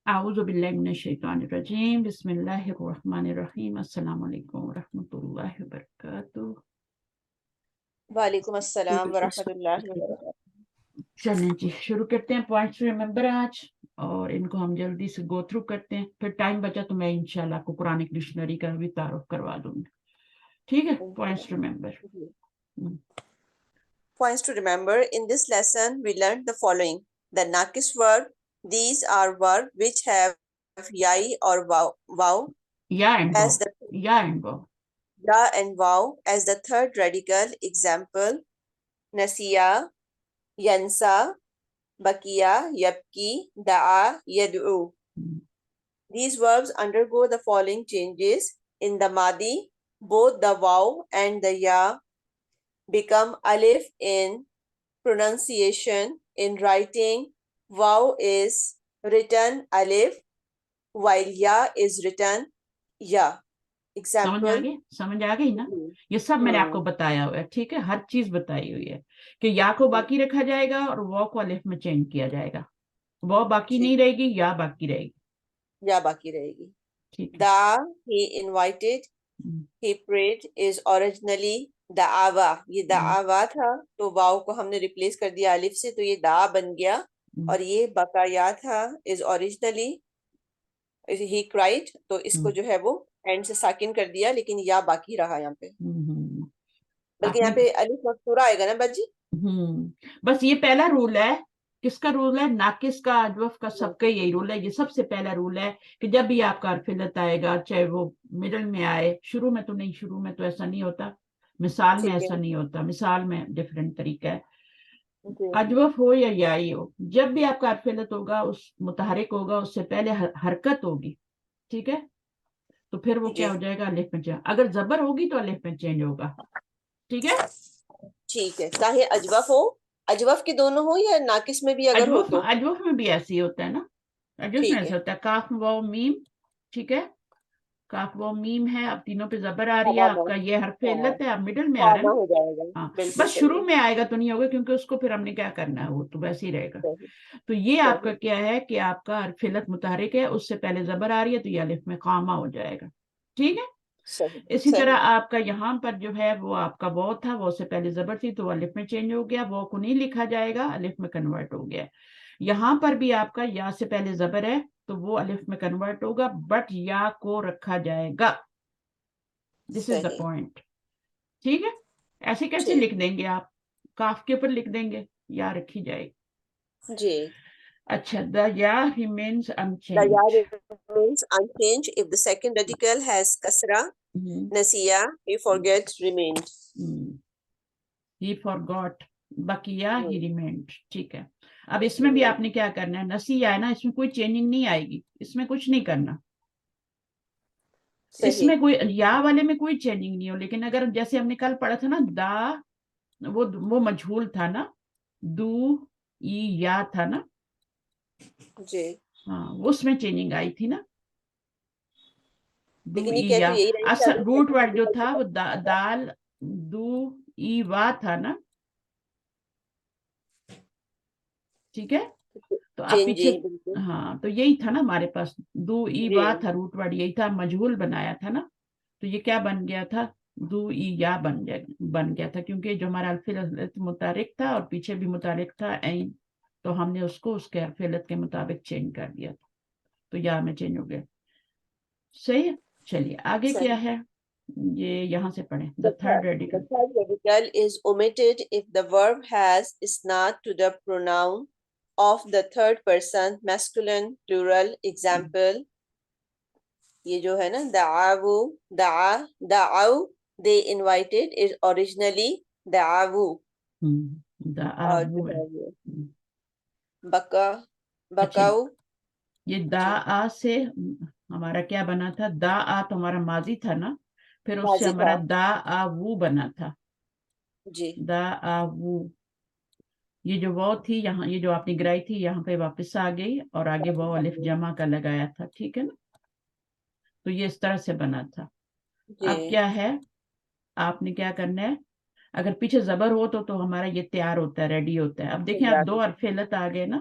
اعوذ باللہ من الشیطان الرجیم بسم اللہ الرحمن الرحیم السلام علیکم ورحمۃ اللہ وبرکاتہ. وعلیکم السلام ورحمۃ اللہ وبرکاتہ. چلیں جی شروع کرتے ہیں پوائنٹس ریممبر آج، اور ان کو ہم جلدی سے گو تھرو کرتے ہیں. پھر ٹائم بچا تو میں انشاءاللہ آپ کو قرآنک ڈکشنری کا بھی تعارف کروا دوں گی. ٹھیک ہے، points remember. Points to remember. In this lesson, we learned the following. The nakis verb. These are verbs which have yai or wow یا اینڈ as the یا and wow. ya and wow as the third radical. Example: nasiya, yansa, bakiya, yabki, da'a, yad'u. These verbs undergo the following changes. In the madi, both the wow and the ya become alif in pronunciation. In writing, wow is written alif while ya is written ya. Example. سمجھ آ گئی نا؟ یہ سب میں نے آپ کو بتایا ہوا ہے. ٹھیک ہے، ہر چیز بتائی ہوئی ہے کہ یا کو باقی رکھا جائے گا اور واو کو الف میں چینج کیا جائے گا. واو باقی نہیں رہے گی، یا باقی رہے گی. یا باقی رہے گی. ٹھیک ہے. Da, he invited, he prayed is originally da'awa. یہ da'awa تھا تو واو کو ہم نے ریپلیس کر دیا الف سے، تو یہ دا بن گیا. اور یہ بقایا تھا is originally he cried، تو اس کو جو ہے وہ اینڈ سے ساکن کر دیا، لیکن یا باقی رہا یہاں پہ. بلکہ یہاں پہ الف مفتورہ آئے گا نا باجی. بس یہ پہلا رول ہے. کس کا رول ہے؟ ناقص کا، اجوف کا، سب کا یہی رول ہے. یہ سب سے پہلا رول ہے کہ جب بھی آپ کا حرف علت آئے گا، چاہے وہ مڈل میں آئے، شروع میں تو نہیں، شروع میں تو ایسا نہیں ہوتا، مثال میں ایسا نہیں ہوتا، مثال میں ڈفرینٹ طریقہ ہے. اجوف ہو یا یائی ہو، جب بھی آپ کا حرف علت ہوگا، اس متحرک ہوگا، اس سے پہلے حرکت ہوگی. ٹھیک ہے، تو پھر وہ کیا ہو جائے گا؟ الف میں چینج. اگر زبر ہوگی تو الف میں چینج ہوگا. ٹھیک ہے، ٹھیک ہے. چاہے اجوف ہو، اجوف کے دونوں ہو یا ناقص میں بھی اگر ہو تو. اجوف میں بھی ایسے ہی ہوتا ہے نا، اجوف میں ایسے ہوتا ہے. کاف واو میم. ٹھیک ہے، کاف واو میم ہے، اب تینوں پہ زبر آ رہی ہے. آپ کا یہ حرف علت ہے، آپ مڈل میں آ رہے ہیں. ہاں، بس شروع میں آئے گا تو نہیں ہوگا، کیونکہ اس کو پھر ہم نے کیا کرنا ہے، وہ تو ویسے ہی رہے گا. تو یہ آپ کا کیا ہے کہ آپ کا حرف علت متحرک ہے، اس سے پہلے زبر آ رہی ہے، تو یہ الف میں قامہ ہو جائے گا. ٹھیک ہے. اسی طرح آپ کا یہاں پر جو ہے وہ آپ کا واو تھا، واو سے پہلے زبر تھی تو الف میں چینج ہو گیا، واو کو نہیں لکھا جائے گا، الف میں کنورٹ ہو گیا. یہاں پر بھی آپ کا یا سے پہلے زبر ہے تو وہ الف میں کنورٹ ہوگا، بٹ یا کو رکھا جائے گا. دس از دا پوائنٹ. ٹھیک ہے، ایسے کیسے لکھ دیں گے آپ؟ کاف کے اوپر لکھ دیں گے، یا رکھی جائے گی. جی. اچھا. the ya remains unchanged. The ya remains unchanged if the second radical has kasra. Nasiya, he forgets, remained. He forgot. Bakiya, he remained. ٹھیک ہے. اب اس میں بھی آپ نے کیا کرنا ہے؟ نسیہ ہے نا، اس میں کوئی چینجنگ نہیں آئے گی، اس میں کچھ نہیں کرنا. اس میں کوئی یا والے میں کوئی چینجنگ نہیں ہو. لیکن اگر جیسے ہم نے کل پڑھا تھا نا، دا وہ مجھول تھا نا، دو ای یا تھا نا. جی ہاں، اس میں چینجنگ آئی تھی نا. دو ای یا اصل روٹ ورڈ جو تھا وہ دال دو ای وا تھا نا. ٹھیک ہے، تو آپ پیچھے ہاں، تو یہی تھا نا ہمارے پاس، دو ای وا تھا، روٹ ورڈ یہی تھا، مجہول بنایا تھا نا. تو یہ کیا بن گیا تھا؟ دو ای یا بن گیا تھا، کیونکہ جو ہمارا الف علت متحرک تھا اور پیچھے بھی متحرک تھا این، تو ہم نے اس کو اس کے الف علت کے مطابق چینج کر دیا تھا، تو یا میں چینج ہو گیا. صحیح ہے. چلیے آگے کیا ہے، یہ یہاں سے پڑھیں. The third radical. The third radical is omitted if the verb has isnad to the pronoun of the third person masculine plural. Example: یہ جو ہے نا دعاو، دعاو they invited is originally دعاو. بکاو. یہ دا آ سے ہمارا کیا بنا تھا؟ دا آ تو ہمارا ماضی تھا نا، پھر اس سے ہمارا دا آ وو بنا تھا. جی، دا آ وو. یہ جو واو تھی یہاں، یہ جو آپ نے گرائی تھی یہاں پہ واپس آ گئی، اور آگے واو الف جمع کا لگایا تھا. ٹھیک ہے نا، تو یہ اس طرح سے بنا تھا. اب کیا ہے، آپ نے کیا کرنا ہے، اگر پیچھے زبر ہو تو ہمارا یہ تیار ہوتا ہے، ریڈی ہوتا ہے. اب دیکھیں آپ دو حرف علت آ گئے نا،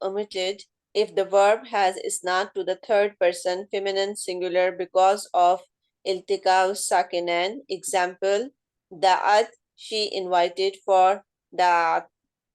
omitted if the verb has isnad to the third person feminine singular because of iltika sakinen. Example, da'at, she invited for da'at.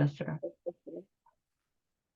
kasra।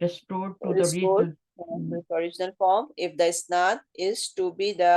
restored to the Restored original। to its original form if the isnad is to be the,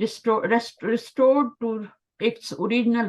restored to its original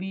be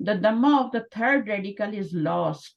The dhamma of the third radical is lost.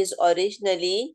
is originally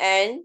and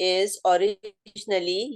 is originally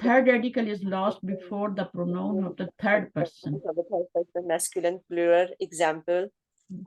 third radical is lost before the pronoun of the third person. Masculine plural example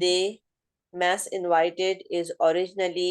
they, mass invited is originally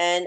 and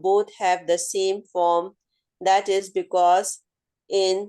both have the same form, that is because in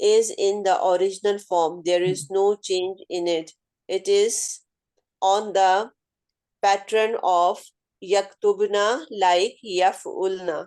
is in the original form. There is no change in it. It is on the pattern of yaktubna like yaf'ulna.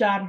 4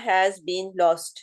has been lost.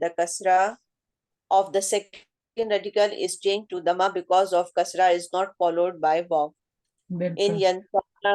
the kasra of the second radical is changed to dhamma because of kasra is not followed by vav. In yansana,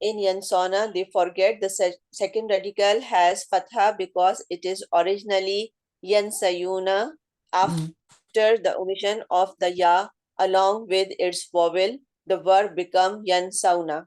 In yansona, they forget the second radical has fatha because it is originally yansayuna. After the omission of the ya along with its vowel, the verb become yansauna.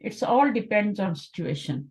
it's all depends on situation.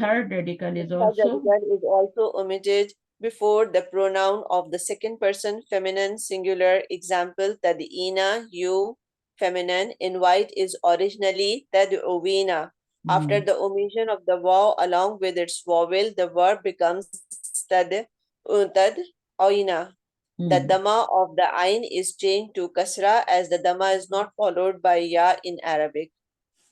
third radical is also omitted before the pronoun of the second person feminine singular. Example, tad'ina, you, feminine. Invite is originally tad'uwina. After the omission of the waw along with its vowel, the verb becomes tad'oina. The dhamma of the ain is changed to kasra as the dhamma is not followed by ya in Arabic.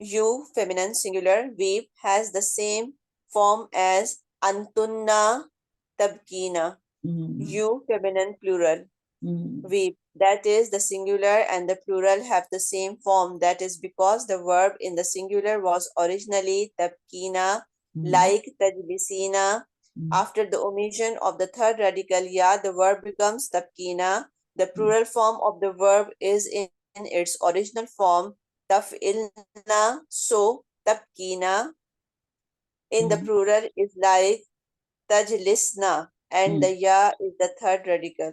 you feminine singular weep has the same form as antunna tabkina, you feminine plural weep. That is, the singular and the plural have the same form. That is because the verb in the singular was originally tabkina, like tajlisina. After the omission of the third radical ya, the verb becomes tabkina. The plural form of the verb is in its original form taf'ilna, so tabkina in the plural is like tajlisna, and the ya is the third radical.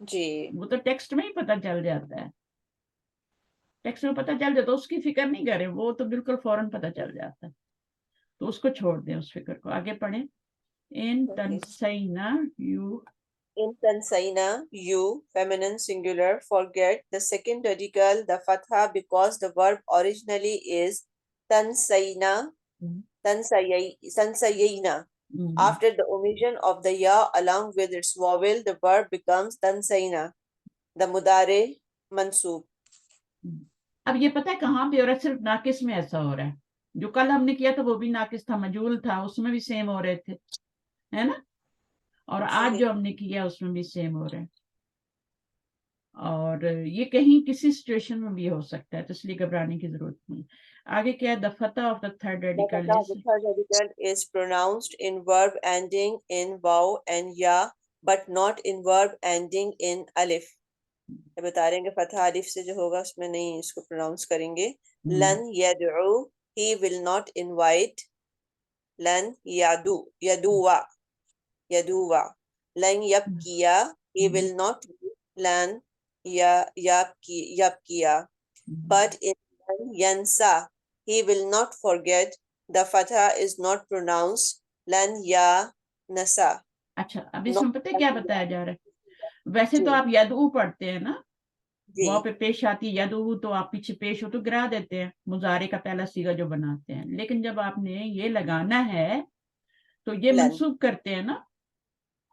جی وہ تو text میں ہی پتہ چل جاتا ہے, text میں پتہ چل جاتا ہے, اس کی فکر نہیں کریں, وہ تو بالکل فوراً پتہ چل جاتا ہے, تو اس کو چھوڑ دیں, اس فکر کو. آگے پڑھیں. ان تنسینا you, in tansaina, you, feminine singular, forget the second radical, the fatha, because the verb originally is tansaina, tansayina. After the omission of the ya along with its vowel, the verb becomes tansaina. The mudare mansoob. اب یہ پتہ ہے کہاں پہ ہو رہا ہے, صرف ناقص میں ایسا ہو رہا ہے. جو کل ہم نے کیا تھا وہ بھی ناقص تھا, مجہول تھا, اس میں بھی سیم ہو رہے تھے, ہے نا, اور آج جو ہم نے کیا اس میں بھی سیم ہو رہے ہیں. اور یہ کہیں کسی سچویشن میں بھی ہو سکتا ہے, تو اس لیے گھبرانے کی ضرورت نہیں. آگے کیا ہے, the fatha of the third The radical fatha of is, the third radical is pronounced in verb ending in waw and ya, but not in verb ending in alif. بتا رہے ہیں کہ فتح الف سے جو ہوگا اس میں نہیں اس کو پروناؤنس کریں گے. لن یدعو, he will not invite. لن یدعو, یدعوا, یدعوا. لن یبکیا, he will not weep. لن یبکیا. But in لن ینسا, he will not forget. The fatha is not pronounced. لن ینسا. اچھا اب اس میں پتہ ہے کیا بتایا جا رہا ہے, ویسے جی تو آپ یدعو پڑھتے ہیں نا, جی واو پہ پیش آتی ہے یدعو, تو آپ پیچھے پیش ہو تو گرا دیتے ہیں, مضارع کا پہلا صیغہ جو بناتے ہیں. لیکن جب آپ نے یہ لگانا ہے تو یہ لن, منسوب کرتے ہیں نا,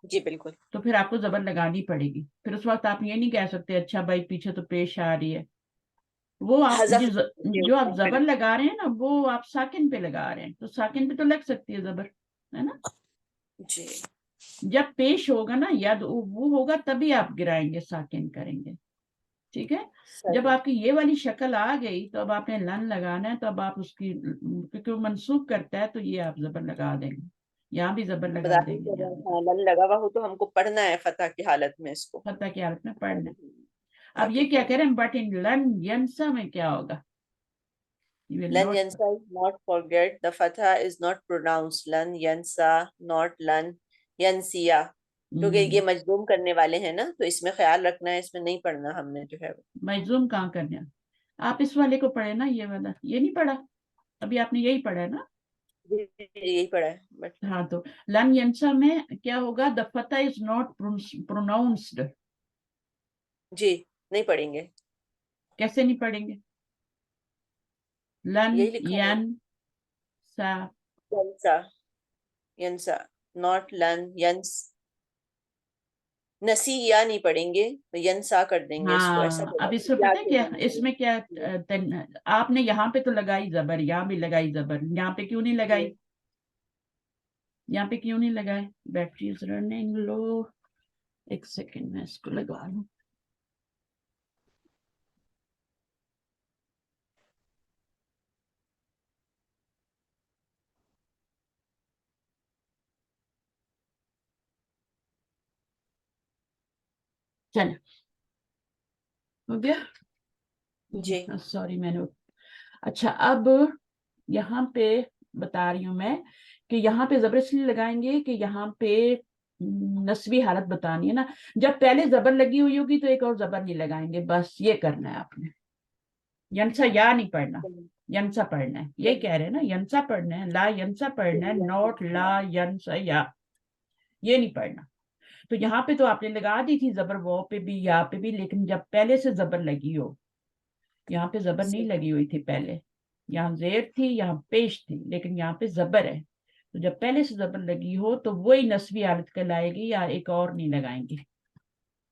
جی بالکل. تو پھر آپ کو زبر لگانی پڑے گی. پھر اس وقت آپ یہ نہیں کہہ سکتے اچھا بھائی پیچھے تو پیش آ رہی ہے. وہ آپ حذف جو آپ زبر لگا رہے ہیں نا, وہ آپ ساکن پہ لگا رہے ہیں, تو ساکن پہ تو لگ سکتی ہے زبر, ہے نا. جی جب پیش ہوگا نا ید وہ ہوگا تبھی آپ گرائیں گے, ساکن کریں گے, ٹھیک ہے. جب آپ کی یہ والی شکل آ گئی تو اب آپ نے لن لگانا ہے, تو اب آپ اس کی, کیونکہ وہ منسوب کرتا ہے تو یہ آپ زبر لگا دیں گے, یہاں بھی زبر لگا دیں گے, یہاں بھی لن لگا ہوا ہو تو ہم کو پڑھنا ہے فتح کی حالت میں اس کو. فتح کی حالت میں پڑھنا ہے. اب یہ کیا کہہ رہے ہیں, بٹ ان لن ینسا میں کیا ہوگا, لن ینسا is not forget. The fatha is not pronounced. لن ینسا, not لن ینسیا. کیونکہ یہ مجزوم کرنے والے ہیں نا, تو اس میں خیال رکھنا ہے, اس میں نہیں پڑھنا ہم نے جو ہے. مجزوم کہاں کرنا, آپ اس والے کو پڑھے نا, یہ والا یہ نہیں پڑھا ابھی, آپ نے یہی پڑھا ہے نا. یہی پڑھا ہے بٹ. ہاں تو لن ینسا میں کیا ہوگا, the fatha is not pronounced. جی نہیں پڑھیں گے. کیسے نہیں پڑھیں گے, لن یہی لکھا ہے ین سا, ینسا, ینسا, not لن ینس. نسی یا نہیں پڑھیں گے, تو ینسا کر دیں گے اس کو, ایسا ہاں. اب اس میں پتہ ہے کیا, اس میں کیا, آپ نے یہاں پہ تو لگائی زبر, یہاں بھی لگائی زبر, یہاں پہ کیوں نہیں لگائی, یہاں پہ کیوں نہیں لگائے, بیٹری از رننگ لو, ایک سیکنڈ میں اس کو لگا لوں. چلیں ہو گیا, جی سوری میں نے, اچھا اب یہاں پہ بتا رہی ہوں میں کہ یہاں پہ زبر اس لیے لگائیں گے کہ یہاں پہ نسبی حالت بتانی ہے نا. جب پہلے زبر لگی ہوئی ہوگی تو ایک اور زبر نہیں لگائیں گے, بس یہ کرنا ہے آپ نے. ینسا یا نہیں پڑھنا, ینسا پڑھنا ہے, یہی کہہ رہے ہیں نا, ینسا پڑھنا ہے, لا ینسا پڑھنا ہے, نوٹ لا ینسا یا, یہ نہیں پڑھنا. تو یہاں پہ تو آپ نے لگا دی تھی زبر, وہ پہ بھی یا پہ بھی, لیکن جب پہلے سے زبر لگی ہو, یہاں پہ زبر نہیں لگی ہوئی تھی پہلے, یہاں زیر تھی, یہاں پیش تھی, لیکن یہاں پہ زبر ہے. تو جب پہلے سے زبر لگی ہو تو وہی نسبی حالت کہلائے گی, یا ایک اور نہیں لگائیں گی.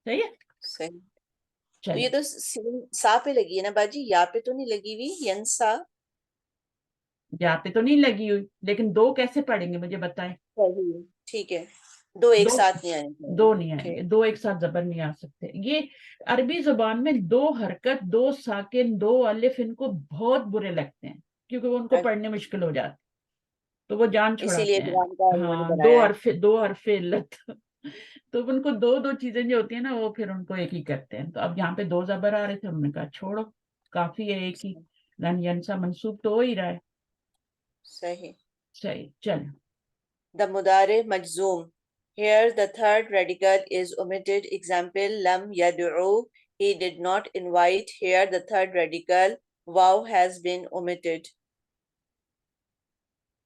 صحیح ہے, صحیح. تو چلیں. یہ تو سا پہ لگی ہے نا باجی, یا پہ تو نہیں لگی ہوئی ینسا. یہاں پہ تو نہیں لگی ہوئی, لیکن دو کیسے پڑھیں گے مجھے بتائیں. صحیح ٹھیک ہے, دو ایک ساتھ نہیں آئیں گے. دو نہیں آئیں گے, دو ایک ساتھ زبر نہیں آ سکتے. یہ عربی زبان میں دو حرکت, دو ساکن, دو الف, ان کو بہت برے لگتے ہیں, کیونکہ وہ ان کو پڑھنے مشکل ہو جاتے, تو وہ جان اسی لیے چھڑاتے ہیں. قرآن کا انہوں نے ہاں, بنایا ہے. دو حرف علت, تو ان کو دو دو چیزیں جو ہوتی ہیں نا, وہ پھر ان کو ایک ہی کرتے ہیں. تو اب یہاں پہ دو زبر آ رہے تھے, ہم نے کہا چھوڑو, کافی ہے ایک ہی. لن ینسا منسوب تو ہو ہی رہا ہے. صحیح. صحیح, چل. دا مدارے مجزوم, Here the third radical is omitted. Example, lam yad'u, he did not invite. Here the third radical, waw, has been omitted.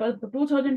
2000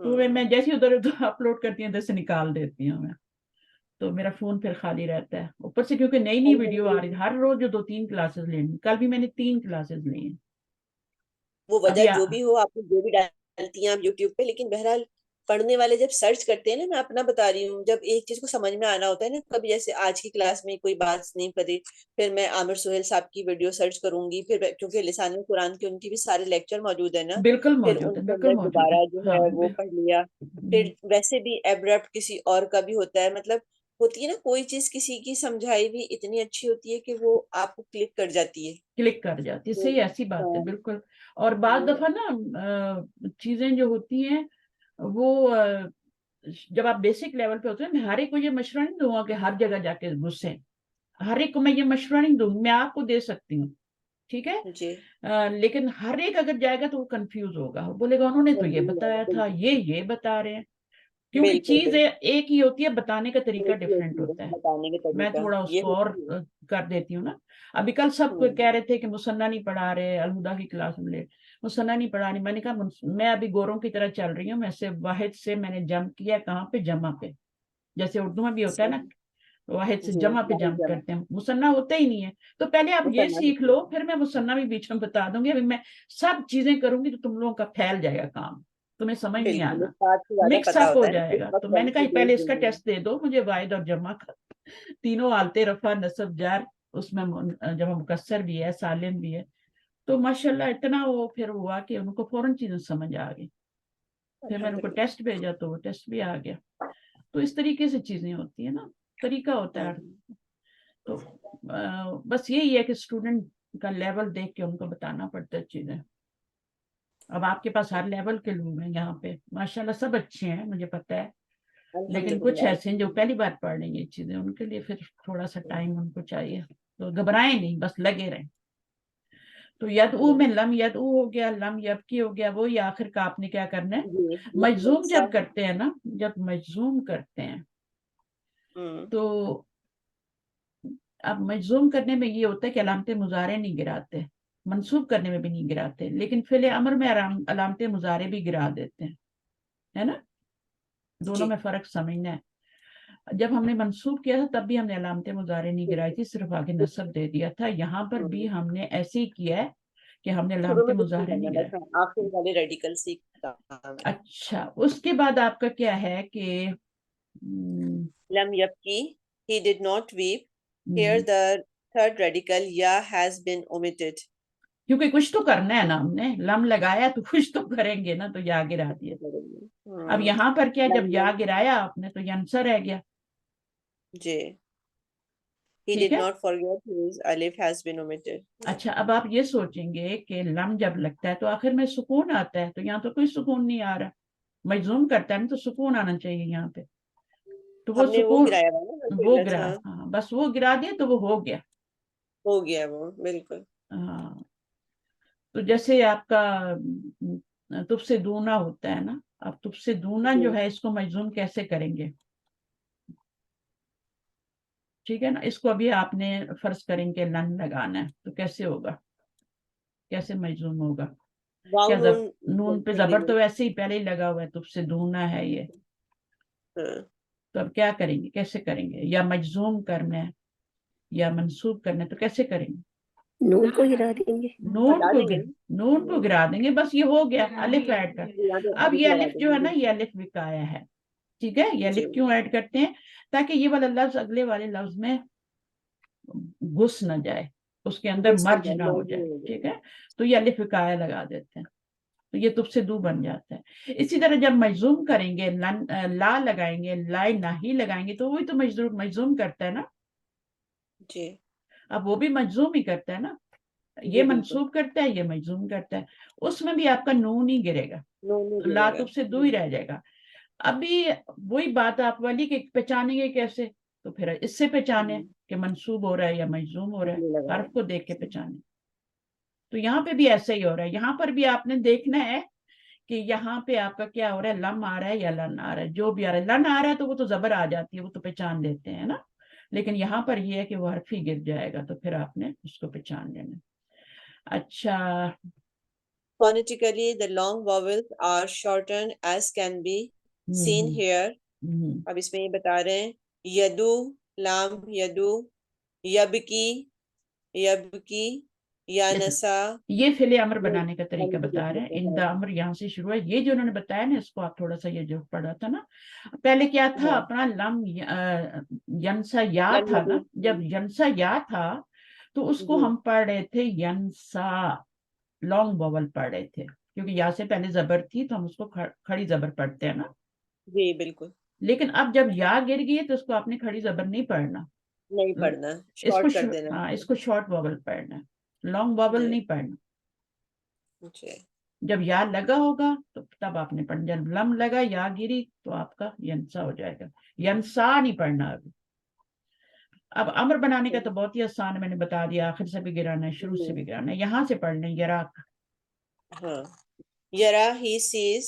تو میں جیسے ادھر ادھر اپلوڈ کرتی ہوں ادھر سے نکال دیتی ہوں میں، تو میرا فون پھر خالی رہتا ہے، اوپر سے کیونکہ نئی نئی ویڈیو آ رہی ہے ہر روز، جو 2-3 کلاسز لینی، کل بھی میں نے 3 کلاسز لی ہیں. وہ وجہ ابھی جو بھی ہو، آپ جو بھی ڈالتی ہیں آپ یوٹیوب پہ، لیکن بہرحال پڑھنے والے جب سرچ کرتے ہیں نا، میں اپنا بتا رہی ہوں، جب ایک چیز کو سمجھ میں آنا ہوتا ہے نا، کبھی جیسے آج کی کلاس میں کوئی بات نہیں پڑھی، پھر میں عامر سہیل صاحب کی ویڈیو سرچ کروں گی، پھر کیونکہ لسان قرآن کے ان کی بھی سارے لیکچر موجود ہیں نا، بالکل پھر موجود ان ہے، کے بالکل اندر موجود ہے. دوبارہ جو ہاں ہے وہ پڑھ لیا. پھر ویسے بھی ایبرپٹ کسی اور کا بھی ہوتا ہے، مطلب ہوتی ہے نا کوئی چیز کسی کی سمجھائی بھی اتنی اچھی ہوتی ہے کہ وہ آپ کو کلک کر جاتی ہے. کلک کر جاتی ہے، تو صحیح، ایسی بات ہے ہاں، بالکل. اور بعض دفعہ نا چیزیں جو ہوتی ہیں وہ جب آپ بیسک لیول پہ ہوتے ہیں، میں ہر ایک کو یہ مشورہ نہیں دوں گا کہ ہر جگہ جا کے گھسیں، ہر ایک کو میں یہ مشورہ نہیں دوں گی، میں آپ کو دے سکتی ہوں، ٹھیک ہے، جی لیکن ہر ایک اگر جائے گا تو وہ کنفیوز ہوگا، وہ بولے گا انہوں نے تو یہ بتایا تھا، یہ بتا رہے ہیں، کیونکہ بالکل چیز ایک ہی ہوتی ہے، بتانے کا طریقہ ایک ہی ڈفرینٹ ہوتی ہے ہوتا ہے. بتانے کا میں طریقہ، تھوڑا اس یہ کو اور ہوتی ہے. کر دیتی ہوں نا. ابھی کل سب کو کہہ رہے تھے کہ مصنع نہیں پڑھا رہے، الہدا کی کلاس میں لے مصنع نہیں پڑھا رہی، میں نے کہا میں ابھی گوروں کی طرح چل رہی ہوں، میں سے واحد سے میں نے جمپ کیا، کہاں پہ؟ جمع پہ، جیسے اردو میں بھی ہوتا ہے نا، واحد سے جی جمع پہ واحد جمپ جمع کرتے ہیں، مصنع ہوتا ہی نہیں ہے. تو پہلے آپ یہ مصنع سیکھ ہوتی لو، پھر میں مصنع بھی بیچ میں بتا دوں گی. ابھی میں سب چیزیں کروں گی تو تم لوگوں کا پھیل جائے گا کام، تمہیں ہے. سمجھ نہیں بالکل آنا، اس بات سے زیادہ مکس پتا اپ ہو ہوتا ہے نا جائے اس گا. تو وقت میں کون نے سی کہا پہلے ڈیٹ اس کا دینی ہے. ٹیسٹ دے دو مجھے، واحد اور جمع کا، تینوں آلتے رفع نصب جار، اس میں جب مکسر بھی ہے، سالم بھی ہے. تو ماشاءاللہ اتنا وہ پھر ہوا کہ ان کو فوراً چیزیں سمجھ آ گئی. پھر میں نے ان کو الحمدللہ. ٹیسٹ بھیجا تو وہ ٹیسٹ بھی آ گیا. تو اس طریقے سے چیزیں ہوتی ہیں نا، طریقہ ہوتا ہے. تو بس یہی ہے کہ اسٹوڈنٹ کا لیول دیکھ کے ان کو بتانا پڑتا ہے چیزیں. اب آپ کے پاس ہر لیول کے لوگ ہیں یہاں پہ، ماشاءاللہ سب اچھے ہیں مجھے پتا ہے، لیکن کچھ الحمدللہ. ایسے ہیں جو پہلی بار پڑھ رہی ہیں یہ چیزیں، ان کے لیے پھر تھوڑا سا ٹائم ان کو چاہیے. تو گھبرائیں نہیں، بس لگے رہیں. تو یدعو میں لم یدعو ہو گیا، لم یبکی ہو گیا، وہی آخر کا آپ نے کیا کرنا ہے، جی مجزوم جب کرتے ہیں نا، جب مجزوم کرتے ہیں تو اب مجزوم کرنے میں یہ ہوتا ہے کہ علامت مضارع نہیں گراتے، منصوب کرنے میں بھی نہیں گراتے، لیکن فعل امر میں علامت مضارع بھی گرا دیتے ہیں، ہے نا. دونوں جی میں فرق سمجھنا ہے. جب ہم نے منصوب کیا تھا تب بھی ہم نے علامت مضارع نہیں گرائی تھی، صرف آگے نصب دے دیا تھا. یہاں پر بھی ہم نے ایسے ہی کیا ہے کہ ہم نے شروع علامت میں کچھ نہیں مضارع نہیں کرنا، گرائی. بس آخر والے ریڈیکل سیکھتا. اچھا، اس کے بعد آپ کا کیا ہے کہ لم یبکی he did not weep. Here the third radical ya has been omitted. کیونکہ کچھ تو کرنا ہے نا، ہم نے لم لگایا تو کچھ تو کریں گے نا، تو یا گرا دیا. اب یہاں پر کیا، جب یا گرایا آپ نے تو ینسا رہ گیا. جی he ٹھیک did ہے. not forget his alif has been omitted. اچھا، اب آپ یہ سوچیں گے کہ لم جب لگتا ہے تو آخر میں سکون آتا ہے، تو یہاں تو کوئی سکون نہیں آ رہا. مجزوم کرتا ہے نا تو سکون آنا چاہیے یہاں پہ، تو وہ ہم نے وہ سکون گرایا ہوا نا وہ فعلت، گرا، ہاں ہاں بس وہ گرا دیا تو وہ ہو گیا. ہو گیا وہ بالکل. ہاں. تو جیسے آپ کا تب سے دونا ہوتا ہے نا، اب تب سے دونا جی جو ہے اس کو مجزوم کیسے کریں گے، ٹھیک ہے نا. اس کو ابھی آپ نے فرض کریں کہ لن لگانا ہے تو کیسے ہوگا، کیسے مجزوم ہوگا. واو کیا نون نون پہ ہندی زبر میں. تو ویسے ہی پہلے ہی لگا ہوا ہے، تب سے دونا ہے یہ. ہاں. تو اب کیا کریں گے، کیسے کریں گے، یا مجزوم کرنا ہے یا منصوب کرنا ہے تو کیسے کریں گے. نون کو گرا دیں گے. ہٹا دیں گے. نون کو گرا دیں گے، بس یہ ہو گیا الف ایڈ کر. یہاں پہ اب الف یہ لگا الف دیں جو ہے گے. نا، یہ الف وقایا ہے، ٹھیک ہے. یہ جی الف کیوں ایڈ کرتے ہیں، تاکہ یہ والا لفظ اگلے والے لفظ میں گھس نہ جائے، اس کے اندر مرج نہ ہو جائے، ٹھیک ہے. تو یہ الف وقایا لگا دیتے ہیں، تو یہ تب سے دو بن جاتا ہے. اسی طرح جب مجزوم کریں گے، لا لگائیں گے، لا ناہی لگائیں گے، تو وہی تو مجزوم کرتا ہے نا. جی اب وہ بھی مجزوم ہی کرتا ہے نا، یہ جی بالکل. منصوب کرتا ہے، یہ مجزوم کرتا ہے. اس میں بھی آپ کا نون ہی گرے گا، نون نہیں تو لا گرے گا. تب سے دو ہی رہ جائے گا. ابھی وہی بات آپ والی کہ پہچانیں گے کیسے، تو پھر اس سے پہچانے کہ منصوب ہو رہا ہے یا مجزوم ہو رہا نہیں ہے، لگا. حرف کو دیکھ کے پہچانے. تو یہاں پہ بھی ایسا ہی ہو رہا ہے. یہاں پر بھی آپ نے دیکھنا ہے کہ یہاں پہ آپ کا کیا ہو رہا ہے، لم آ رہا ہے یا لن آ رہا ہے. جو بھی آ رہا ہے، لن آ رہا ہے تو وہ تو زبر آ جاتی ہے، وہ تو پہچان لیتے ہیں نا. لیکن یہاں پر یہ ہے کہ وہ حرف ہی گر جائے گا، تو پھر آپ نے اس کو پہچان لینا. اچھا، Phonetically, the long vowels are shortened as can be seen here. اب اس میں یہ بتا رہے ہیں یدو، لام یدو، یبکی، یبکی، یانسا. یہ فعل امر بنانے کا طریقہ بتا رہے ہیں. ان دا امر یہاں سے شروع ہے. یہ جو انہوں نے بتایا نا، اس کو آپ تھوڑا سا یہ جو پڑھا تھا نا پہلے کیا تھا اپنا لم ینسا یا تھا نا. جب ینسا یا تھا تو اس کو ہم پڑھ رہے تھے ینسا، لانگ واول پڑھ رہے تھے، کیونکہ یا سے پہلے زبر تھی تو ہم اس کو کھڑی زبر پڑھتے ہیں نا. جی بالکل. لیکن اب جب یا گر گئی ہے تو اس کو آپ نے کھڑی زبر نہیں پڑھنا، نہیں پڑھنا، اس کو شارٹ کر دینا. ہاں اس کو شارٹ واول پڑھنا ہے، لانگ واول نہیں پڑھنا. جب یا لگا ہوگا تو تب آپ نے پڑھنا. جب لم لگا یا گری تو آپ کا ینسا ہو جائے گا. ینسا نہیں پڑھنا. اب امر بنانے کا تو بہت ہی آسان ہے، میں نے بتا دیا. آخر سے بھی گرانا ہے، شروع سے بھی گرانا ہے. یہاں سے پڑھنا ہے یرا. ہاں یرا he sees.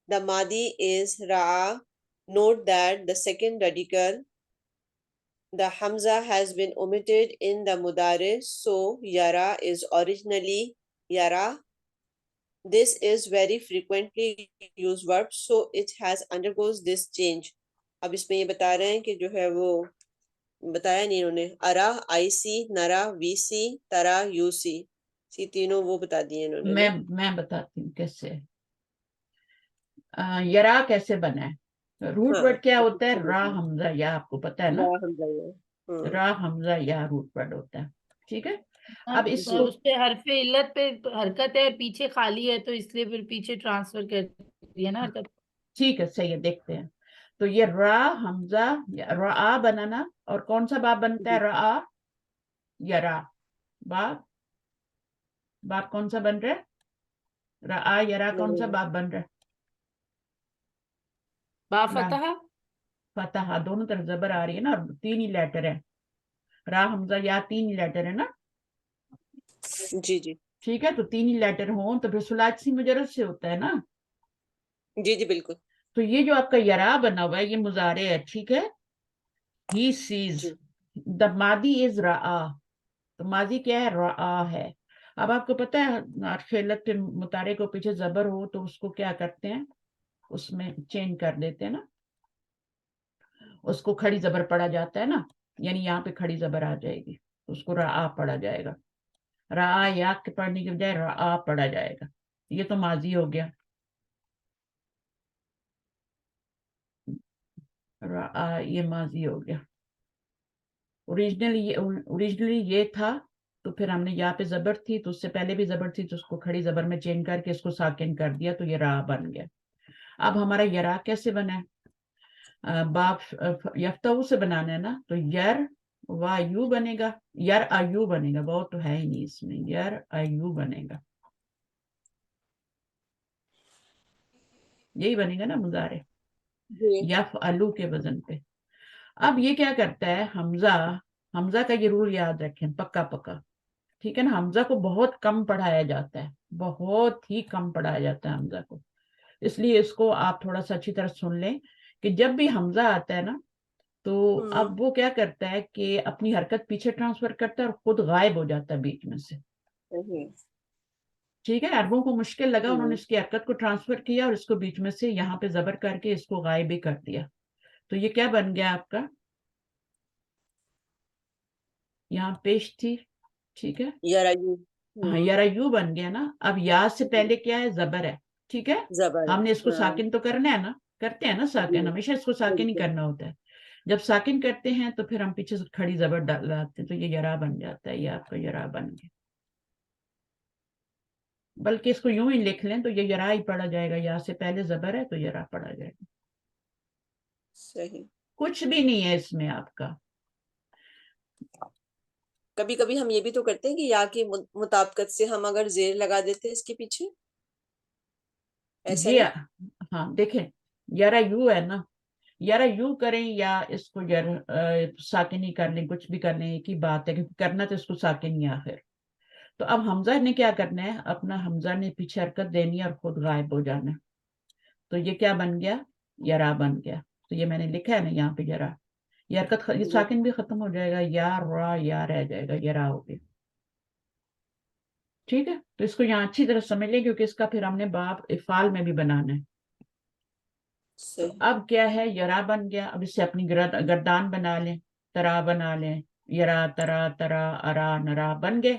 The madi is ra'a. Note that the second radical, the hamza, has been omitted in the mudare, so yara is originally yara. This is very frequently used verb, so it has undergoes this change. اب اس میں یہ بتا رہے ہیں کہ جو ہے وہ بتایا نہیں انہوں نے. ارا آئی سی، نرا وی سی، ترا یو سی، تینوں وہ بتا دیے انہوں نے. میں بتاتی ہوں کیسے. یرا کیسے بنا ہے. روٹ ورڈ کیا ہوتا ہے؟ را حمزہ یا. آپ کو پتا ہے نا، را حمزہ یا روٹ ورڈ ہوتا ہے. ٹھیک ہے. اب اس پہ حرف علت پہ حرکت ہے، پیچھے خالی ہے تو اس لیے پھر پیچھے ٹرانسفر کر دیا نا حرکت. ٹھیک ہے صحیح ہے. دیکھتے ہیں تو یہ را حمزہ را بنانا. اور کون سا باب بنتا ہے؟ را یرا. باب کون سا بن رہا ہے؟ را یرا کون سا باب بن رہا ہے؟ با فتح. فتح. دونوں طرف زبر آ رہی ہے نا، اور تین ہی لیٹر ہے. را حمزہ یا تین ہی لیٹر ہے نا. جی جی ٹھیک ہے. تو تین ہی لیٹر ہوں تو پھر ثلاثی مجرد سے ہوتا ہے نا. جی جی بالکل. تو یہ جو آپ کا یرا بنا ہوا ہے یہ مضارع ہے. ٹھیک ہے. He sees. The ماضی is رآ. تو ماضی کیا ہے؟ رآ ہے. اب آپ کو پتا ہے حرف علت کے مطالعے کو پیچھے زبر ہو تو اس کو کیا کرتے ہیں؟ اس میں چینج کر دیتے ہیں نا، اس کو کھڑی زبر پڑا جاتا ہے نا. یعنی یہاں پہ کھڑی زبر آ جائے گی، اس کو رآ پڑھا جائے گا. رآ یا کے پڑھنے کی بجائے رآ پڑھا جائے گا. یہ تو ماضی ہو گیا. رآ یہ ماضی ہو گیا. اوریجنلی یہ تھا تو پھر ہم نے یہاں پہ زبر تھی تو اس سے پہلے بھی زبر تھی تو اس کو کھڑی زبر میں چینج کر کے اس کو ساکن کر دیا تو یہ را بن گیا. اب ہمارا یرا کیسے بنا ہے؟ باپ یفتہو سے بنانا ہے نا. تو یر و یو بنے گا. یر ایو بنے گا. وہ تو ہے ہی نہیں اس میں. یر ایو بنے گا. یہی بنے گا نا مضارع یفعلو کے وزن پہ. اب یہ کیا کرتا ہے حمزہ کا یہ رول یاد رکھیں پکا پکا. ٹھیک ہے نا. حمزہ کو بہت کم پڑھایا جاتا ہے، بہت ہی کم پڑھایا جاتا ہے حمزہ کو. اس لیے اس کو آپ تھوڑا سا اچھی طرح سن لیں کہ جب بھی حمزہ آتا ہے نا تو اب وہ کیا کرتا ہے کہ اپنی حرکت پیچھے ٹرانسفر کرتا ہے اور خود غائب ہو جاتا ہے بیچ میں سے. ٹھیک ہے. عربوں کو مشکل لگا، انہوں نے اس کی حرکت کو ٹرانسفر کیا اور اس کو بیچ میں سے یہاں پہ زبر کر کے اس کو غائب ہی کر دیا. تو یہ کیا بن گیا آپ کا؟ یہاں پیش تھی. ٹھیک ہے. ہاں یرا یو بن گیا نا. اب یا سے پہلے کیا ہے؟ زبر ہے. ٹھیک ہے. ہم نے اس کو ساکن تو کرنا ہے نا، کرتے ہیں نا ساکن. ہمیشہ اس کو ساکن ہی کرنا ہوتا ہے. جب ساکن کرتے ہیں تو پھر ہم پیچھے سے کھڑی زبر ڈالتے ہیں تو یہ یرا بن جاتا ہے. یہ آپ کا یرا بن گیا. بلکہ اس کو یوں ہی لکھ لیں تو یہ یرا ہی پڑھا جائے گا. یا سے پہلے زبر ہے تو یرا پڑھا جائے گا. صحیح. کچھ بھی نہیں ہے اس میں آپ کا. کبھی کبھی ہم یہ بھی تو کرتے ہیں کہ یا کی مطابقت سے ہم اگر زیر لگا دیتے ہیں اس کے پیچھے، ایسا جی نہیں؟ ہاں دیکھیں یرا یو ہے نا. یرا یو کریں یا اس کو ساکن ہی کر لیں، کچھ بھی کر لیں ایک ہی بات ہے، کیونکہ کرنا تو اس کو ساکن ہی آخر. تو اب حمزہ نے کیا کرنا ہے؟ اپنا حمزہ نے پیچھے حرکت دینی ہے اور خود غائب ہو جانا ہے. تو یہ کیا بن گیا؟ یرا بن گیا. تو یہ میں نے لکھا ہے نا یہاں پہ یرا. یہ حرکت یہ ساکن بھی ختم ہو جائے گا. یا را یا رہ جائے گا. یرا ہو گیا. ٹھیک ہے، تو اس کو یہاں اچھی طرح سمجھ لیں کیونکہ اس کا پھر ہم نے باب افعال میں بھی بنانا ہے. تو صحیح. اب کیا ہے، یرا بن گیا، اب اس سے اپنی گردان بنا لیں، ترا بنا لیں، یرا ترا ترا ارا نرا بن گئے.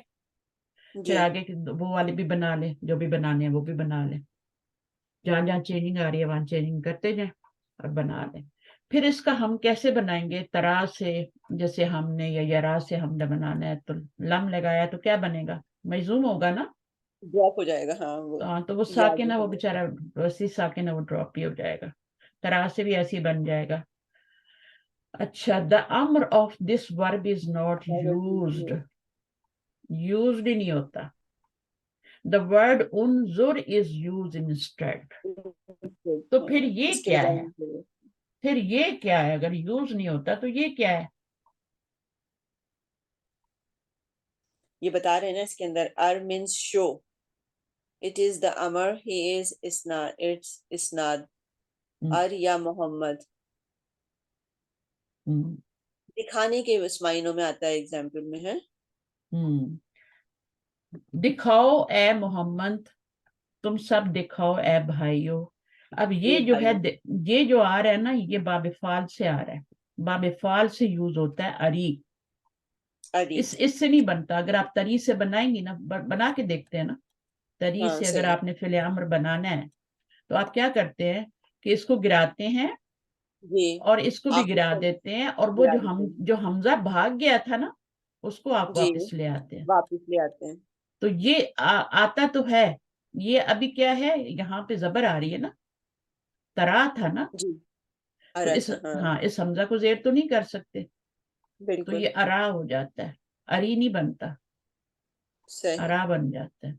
پھر جی آگے وہ والے بھی بنا لیں، جو بھی بنانے ہیں وہ بھی بنا لیں، جہاں جہاں چینجنگ آ رہی ہے وہاں چینجنگ کرتے جائیں اور بنا لیں. پھر اس کا ہم کیسے بنائیں گے؟ ترا سے جیسے ہم نے یا یرا سے ہم نے بنانا ہے تو لم لگایا تو کیا بنے گا؟ مجزوم ہوگا نا. ڈراپ ہو جائے گا. ہاں وہ ہاں تو وہ یاد ساکن ہے، وہ ہے. بےچارا ویسی ساکن ہے، وہ ڈراپ ہی ہو جائے گا. ترا سے بھی ایسے ہی بن جائے گا. اچھا، the amr of this verb is not used ہی نہیں ہوتا. the word Anzar is used instead. تو پھر یہ اس کے کیا بجائے ہے؟ پھر یہ کیا ہے؟ اگر یوز نہیں ہوتا تو یہ کیا ہے؟ یہ بتا رہے ہیں نا اس کے اندر ار means show. It is the amr, he is isnad, it's isnad. ار یا محمد دکھانے کے اس معنوں میں آتا ہے، ایگزامپل میں ہے. دکھاؤ اے محمد، تم سب دکھاؤ اے بھائیو. اب یہ جو ہے، یہ جو آ رہا ہے نا، یہ باب فعال سے آ رہا ہے. باب فعال سے یوز ہوتا ہے اری. اری. اس سے نہیں بنتا. اگر آپ تری سے بنائیں گی نا، بنا کے دیکھتے ہیں نا، تری ہاں سے اگر صحیح. آپ نے فعل امر بنانا ہے تو آپ کیا کرتے ہیں کہ اس کو گراتے ہیں جی اور اس کو بھی آخر گرا سے دیتے ہیں، اور وہ گرا دیتے ہیں. جو حمزہ بھاگ گیا تھا نا اس کو آپ جی واپس لے آتے ہیں. واپس لے آتے ہیں. تو یہ آتا تو ہے. یہ ابھی کیا ہے، یہاں پہ زبر آ رہی ہے نا، ترا تھا نا، جی تو ارا اس تھا. ہاں ہاں اس حمزہ کو زیر تو نہیں کر سکتے، تو بالکل یہ ارا ہو جاتا ہے. اری نہیں بنتا، صحیح. ارا بن جاتا ہے.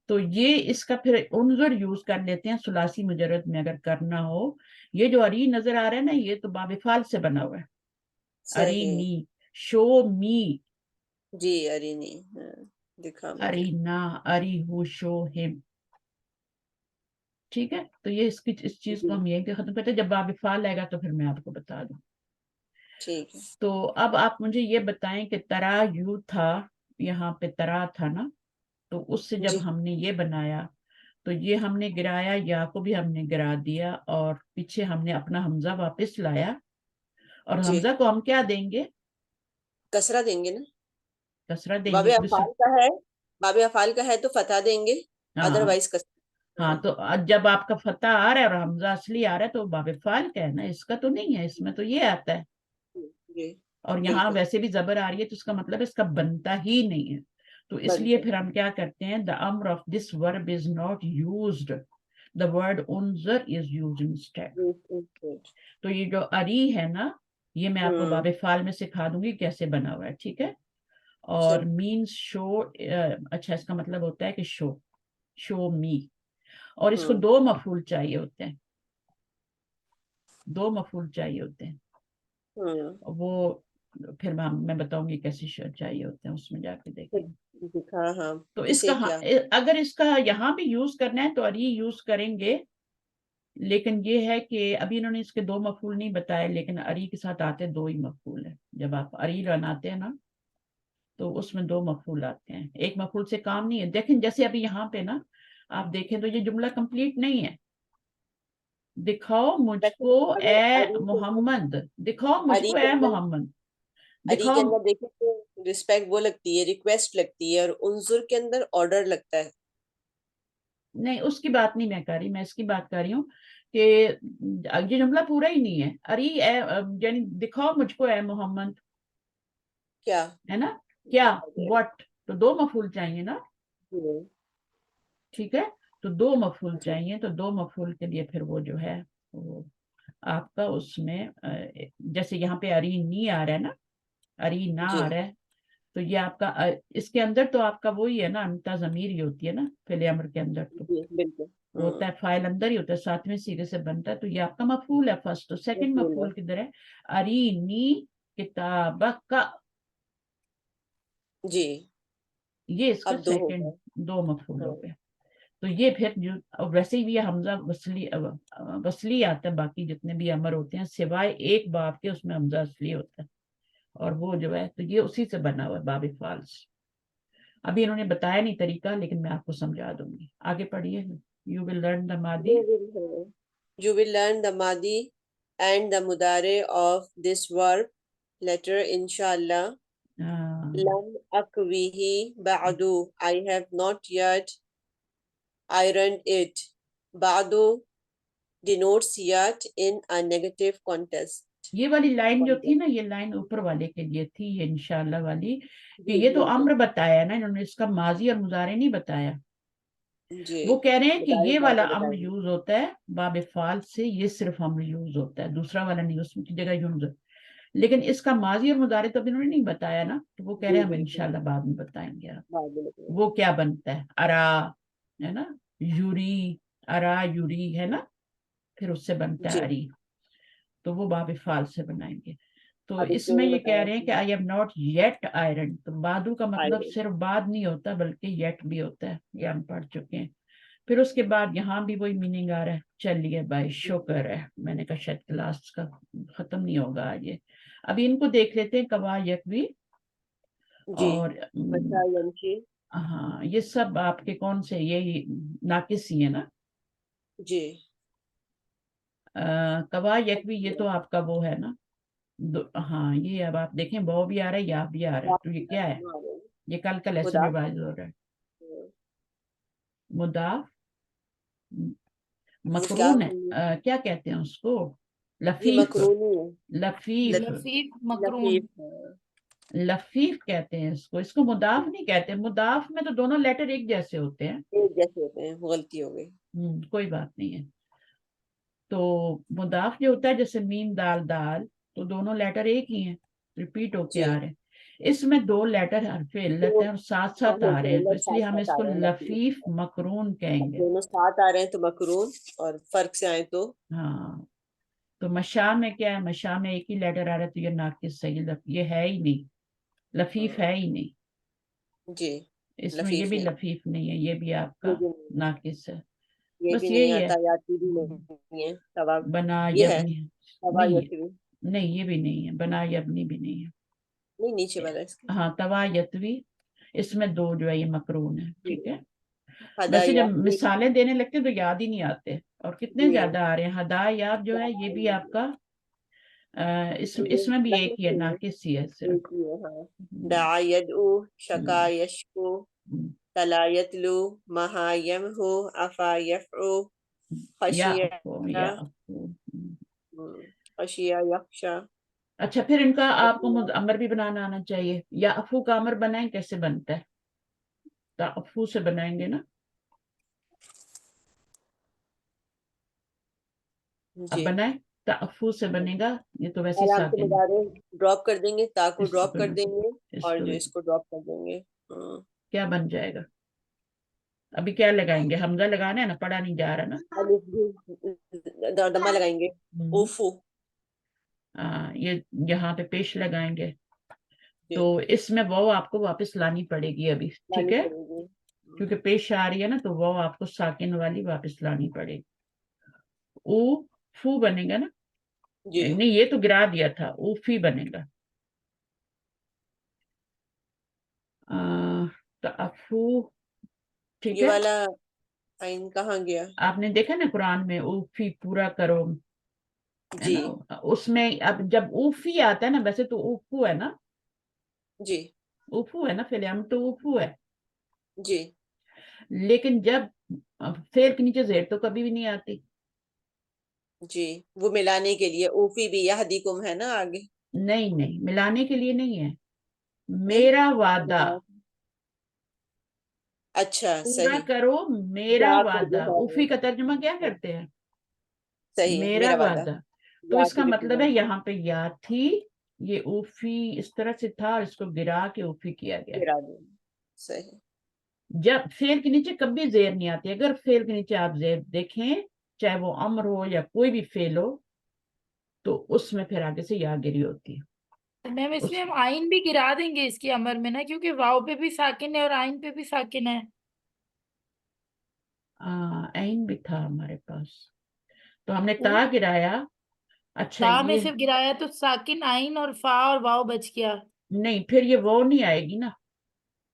تو یہ اس کا پھر انظر یوز کر لیتے ہیں ثلاثی مجرد میں اگر کرنا ہو. یہ جو اری نظر آ رہا ہے نا، یہ تو باب فعال سے بنا ہوا ہے. اری صحیح. نی، شو می، جی اری نہیں. ہاں دکھا مجھے. اری نا، اری ہو، شو ہم. ٹھیک ہے، تو یہ اس چیز کو جی ہم یہ کہ ختم کرتے ہیں. جب باب فعال آئے گا تو پھر میں آپ کو بتا دوں. ٹھیک ہے. تو اب آپ مجھے یہ بتائیں کہ ترا یو تھا، یہاں پہ ترا تھا نا، تو اس سے جب جی ہم نے یہ بنایا تو یہ ہم نے گرایا، یا کو بھی ہم نے گرا دیا، اور پیچھے ہم نے اپنا حمزہ واپس لایا، اور جی حمزہ کو ہم کیا دیں گے؟ کسرہ دیں گے نا. کسرہ دیں باب گے. افعال کا ہے، باب افعال کا ہے تو فتح دیں گے، ادر ہاں وائز کسرہ. ہاں، تو جب آپ کا فتح آ رہا ہے اور حمزہ اصلی آ رہا ہے تو باب فعال کا ہے نا، اس کا تو نہیں ہے. اس میں تو یہ آتا ہے، جی اور یہاں بالکل ویسے بھی زبر آ رہی ہے تو اس کا مطلب اس کا بنتا ہی نہیں ہے. تو اس لیے بنتا پھر ہم کیا کرتے ہیں، the amr of this verb is not used, the word Anzar is used instead. ہے. تو یہ جو اری ہے نا، یہ میں آپ کو باب فعال میں سکھا دوں گی کیسے بنا ہوا ہے. ٹھیک ہے. اور مینس شو، اچھا اس کا مطلب ہوتا ہے کہ شو می. اور اس کو دو مفعول چاہیے ہوتے ہیں، دو مفعول چاہیے ہوتے ہیں. وہ پھر میں بتاؤں گی کیسے چاہیے ہوتے ہیں، اس میں جا کے دیکھیں. دکھا. ہاں تو اس اسے کا کیا اگر اس کا یہاں بھی یوز کرنا ہے تو اری یوز کریں گے، لیکن یہ ہے کہ ابھی انہوں نے اس کے دو مفعول نہیں بتائے، لیکن اری کے ساتھ آتے دو ہی مفعول ہیں. جب آپ اری بناتے ہیں نا تو اس میں دو مفعول آتے ہیں، ایک مفعول سے کام نہیں ہے. دیکھیں جیسے ابھی یہاں پہ نا آپ دیکھیں تو یہ جملہ کمپلیٹ نہیں ہے. دکھاؤ مجھ کو اگر اے اری کے اندر محمد، دکھاؤ مجھ اری کو کے اے اندر محمد، اری دکھاؤ. کے اندر دیکھیں تو ریسپیکٹ وہ لگتی ہے، ریکویسٹ لگتی ہے، اور انظر کے اندر آرڈر لگتا ہے. نہیں اس کی بات نہیں میں کر رہی، میں اس کی بات کر رہی ہوں کہ یہ جملہ پورا ہی نہیں ہے. اری اے یعنی دکھاؤ مجھ کو اے محمد، کیا ہے نا، کیا، واٹ. تو دو مفعول چاہیے نا. ٹھیک ہے، تو دو مفعول چاہیے. تو دو مفعول کے لیے پھر وہ جو ہے وہ آپ کا اس میں جیسے یہاں پہ اری نی آ رہا ہے نا، اری نہ جی آ رہا ہے، تو یہ آپ کا اس کے اندر تو آپ کا وہی ہے نا، انتا ضمیر ہی ہوتی ہے نا فعل امر کے اندر. تو جی بالکل ہوتا ہے فاعل اندر ہی ہوتا ہے، ساتویں سیغے سے بنتا ہے. تو یہ آپ کا مفعول ہے فرسٹ. تو سیکنڈ مفعول ہے. مفعول کدھر ہے؟ ارینی کتابک، جی یہ اس کا اب دو ہو سیکنڈ، گئے. دو مفعول ہو ہاں گئے. تو یہ پھر جو ویسے ہی یہ حمزہ وصلی آتا ہے، باقی جتنے بھی امر ہوتے ہیں سوائے ایک باب کے اس میں حمزہ اصلی ہوتا ہے، اور وہ جو ہے تو یہ اسی سے بنا ہوا ہے باب فعال سے. ابھی انہوں نے بتایا نہیں طریقہ، لیکن میں آپ کو سمجھا دوں گی. آگے پڑھیے. You will learn the ماضی. You will learn the madi and the mudare of this verb later inshallah. Lam akwihi ba'du. I have not yet ironed it. Ba'du denotes yet in a negative context. یہ والی line جو تھی نا، یہ line اوپر والے کے لیے تھی، یہ انشاءاللہ والی، کہ یہ تو امر بتایا نا انہوں نے، اس کا ماضی اور مضارع نہیں بتایا. وہ کہہ رہے ہیں کہ یہ والا امر یوز ہوتا ہے باب فعل سے، یہ صرف امر یوز ہوتا ہے، دوسرا والا نہیں، اس کی جگہ یوز. لیکن اس کا ماضی اور مضارع تو اب انہوں نے نہیں بتایا نا، تو وہ کہہ رہے ہیں ہم انشاءاللہ بعد میں بتائیں گے. وہ کیا بنتا ہے؟ ارا ہے نا، یوری، ارا یوری ہے نا، پھر اس سے بنتا ہے اری، تو وہ باب فعل سے بنائیں گے. تو اس میں یہ کہہ رہے ہیں کہ I have not yet ironed. تو بادو کا مطلب صرف بعد نہیں ہوتا بلکہ یٹ بھی ہوتا ہے، یہ ہم پڑھ چکے ہیں. پھر اس کے بعد یہاں بھی وہی میننگ آ رہا ہے. چلیے بھائی شکر ہے، میں نے کہا شاید کلاس کا ختم نہیں ہوگا آج یہ. ابھی ان کو دیکھ لیتے ہیں، کوا یکوی اور ہاں یہ سب آپ کے کون سے، یہ ناقص ہی ہے نا جی. کوا یکوی یہ تو آپ کا وہ ہے نا. ہاں یہ اب آپ دیکھیں وہ بھی آ رہا ہے، یا بھی آ رہا ہے، تو یہ کیا ہے؟ یہ کل کا لیسن ریوائز ہو رہا ہے. مضاف مقرون ہے، کیا کہتے ہیں اس کو؟ لفیف. لفیف لفیف کہتے ہیں اس کو. اس کو مضاف نہیں کہتے. مضاف میں تو دونوں لیٹر ایک جیسے ہوتے ہیں. ایک جیسے ہوتے ہیں، غلطی ہو گئی. کوئی بات نہیں ہے. تو مضاف جو ہوتا ہے جیسے میم دال دال، تو دونوں لیٹر ایک ہی ہیں، ریپیٹ ہو کے آ رہے ہیں. اس میں دو لیٹر حرف علت ہیں اور ساتھ ساتھ آ رہے ہیں، تو اس لیے ہم اس کو لفیف مقرون کہیں گے. دونوں ساتھ آ رہے ہیں تو مقرون، اور فرق سے آئے تو ہاں. تو مشاء میں کیا ہے؟ مشاء میں ایک ہی لیٹر آ رہا ہے، تو یہ ناقص صحیح، یہ ہے ہی نہیں، لفیف ہے ہی نہیں. جی اس میں یہ بھی لفیف نہیں ہے، یہ بھی آپ کا ناقص ہے. یہ بس بھی نہیں یہی ہے. آتا، یاتی بھی نہیں ہے. بنا یہ ہے نہیں، یہ بھی نہیں ہے. بنا یبنی بھی نہیں ہے. نہیں، نیچے والا اس کا. ہاں توا یتوی، اس میں دو جو ہے یہ مقرون ہے. ٹھیک ہے. ہدا ویسے جب یابی. مثالیں دینے لگتے ہیں تو یاد ہی نہیں آتے، اور کتنے زیادہ آ رہے ہیں. ہدا یاب جو ہے یہ بھی آپ کا اس میں بھی ایک ہی ہے، ناقص ہی ہے صرف. دعا یدعو، شکا یشکو، تلا یتلو، مہا یمہو، افا یفعو، خشیہ خشیہ یخشا. اچھا پھر ان کا آپ کو امر بھی بنانا آنا چاہیے. یا افو کا امر بنائیں، کیسے بنتا ہے؟ افو سے بنائیں گے نا، اب بنائیں. افو سے بنے گا، یہ تو ویسے آرام سے ساکن مدارے ڈراپ کر دیں گے، تا کو ڈراپ کر دیں گے، اور جو ہے. اس کو ڈراپ کر دیں گے. کیا بن جائے گا؟ ابھی کیا لگائیں گے؟ حمزہ لگانا ہے نا، پڑھا نہیں جا رہا نا. دمہ لگائیں گے، اوفو. یہ یہاں پہ پیش لگائیں گے، تو اس میں وہ آپ کو واپس لانی پڑے گی ابھی. ٹھیک ہے، کیونکہ پیش آ رہی ہے نا، تو وہ آپ کو ساکن والی واپس لانی پڑے گی. او فو بنے گا نا. نہیں یہ تو گرا دیا تھا، اوفی بنے گا. تو افو. ٹھیک یہ ہے. والا آئین کہاں گیا؟ آپ نے دیکھا نا قرآن میں اوفی پورا کرو ہے جی نا. اس میں اب جب اوفی آتا ہے نا، ویسے تو اوفو ہے نا، جی اوفو ہے نا، فعل امر تو اوفو ہے. جی لیکن جب فعل کے نیچے زیر تو کبھی بھی نہیں آتی. جی وہ ملانے کے لیے اوفی بھی یہدیکم ہے نا آگے. نہیں نہیں، ملانے کے لیے نہیں ہے. نہیں، میرا وعدہ اچھا پورا صحیح. کرو، میرا یا کو جو وعدہ. ہے اوفی کا ترجمہ کیا کرتے ہیں؟ صحیح ہے، میرا وعدہ. تو یا اس کا کی بھی مطلب پورا. ہے یہاں پہ یا تھی، یہ اوفی اس طرح سے تھا، اور اس کو گرا کے اوفی کیا گیا. گرا دیں. صحیح. جب فعل کے نیچے کبھی زیر نہیں آتی. اگر فعل کے نیچے آپ زیر دیکھیں، چاہے وہ امر ہو یا کوئی بھی فعل ہو، تو اس میں پھر آگے سے یا گری ہوتی ہے. میم اس میں ہم آئین بھی گرا دیں گے اس کی امر میں نا، کیونکہ واو پہ بھی ساکن ہے اور آئین پہ بھی ساکن ہے. عین بھی تھا ہمارے پاس، تو ہم نے تا گرایا. اچھا تا میں یہ صرف گرایا تو ساکن آئین اور فا اور واو بچ گیا. نہیں، پھر یہ وہ نہیں آئے گی نا،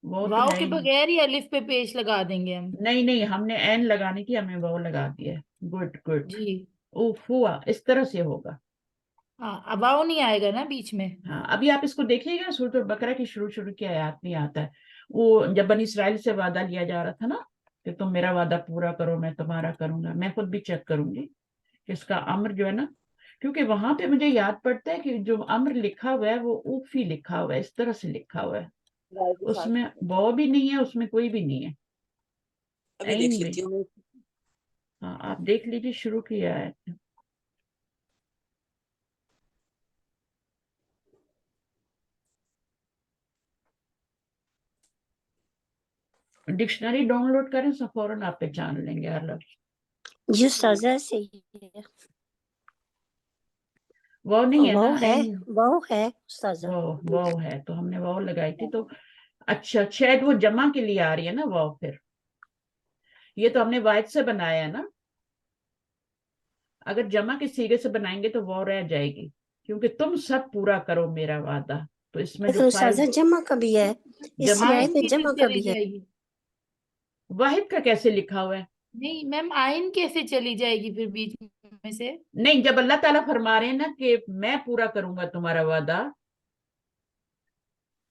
وہ تو واو ہے کے ہی نہیں. بغیر ہی الف پہ پیش لگا دیں گے ہم. نہیں ہم نے این لگانے کی ہمیں وہ لگا دیا. Good good. جی اوف ہوا اس طرح سے ہوگا. ہاں، اب واو نہیں آئے گا نا بیچ میں. ہاں ابھی آپ اس کو دیکھیے گا سورۃ البقرہ کی شروع کی آیات میں آتا ہے وہ جب بنی اسرائیل سے وعدہ لیا جا رہا تھا نا کہ تم میرا وعدہ پورا کرو میں تمہارا کروں گا. میں خود بھی چیک کروں گی کہ اس کا امر جو ہے نا، کیونکہ وہاں پہ مجھے یاد پڑتا ہے کہ جو امر لکھا ہوا ہے وہ اوفی لکھا ہوا ہے، اس طرح سے لکھا ہوا ہے. اس میں وہ بھی نہیں ہے، اس میں کوئی بھی نہیں ہے. ابھی دیکھ لیتی ہوں. ہاں آپ دیکھ لیجیے شروع کی آیت. ڈکشنری ڈاؤن لوڈ کریں سو فوراً آپ پہچان لیں گے ہر لفظ. جی استاذہ صحیح ہے. وہ نہیں ہے نا، واو ہے استاذہ. واو ہے تو ہم نے واو لگائی تھی. تو اچھا شاید وہ جمع کے لیے آ رہی ہے نا واو. پھر یہ تو ہم نے واحد سے بنایا ہے نا. اگر جمع کے سیرے سے بنائیں گے تو واو رہ جائے گی، کیونکہ تم سب پورا کرو میرا وعدہ. تو اس میں جو لیکن استاذہ جمع کا بھی ہے، اس جمع آیت میں کی جمع کا چلی بھی ہے. جائے گی. واحد کا کیسے لکھا ہوا ہے؟ نہیں میم، آئین کیسے چلی جائے گی پھر بیچ میں سے؟ نہیں، جب اللہ تعالیٰ فرما رہے ہیں نا کہ میں پورا کروں گا تمہارا وعدہ،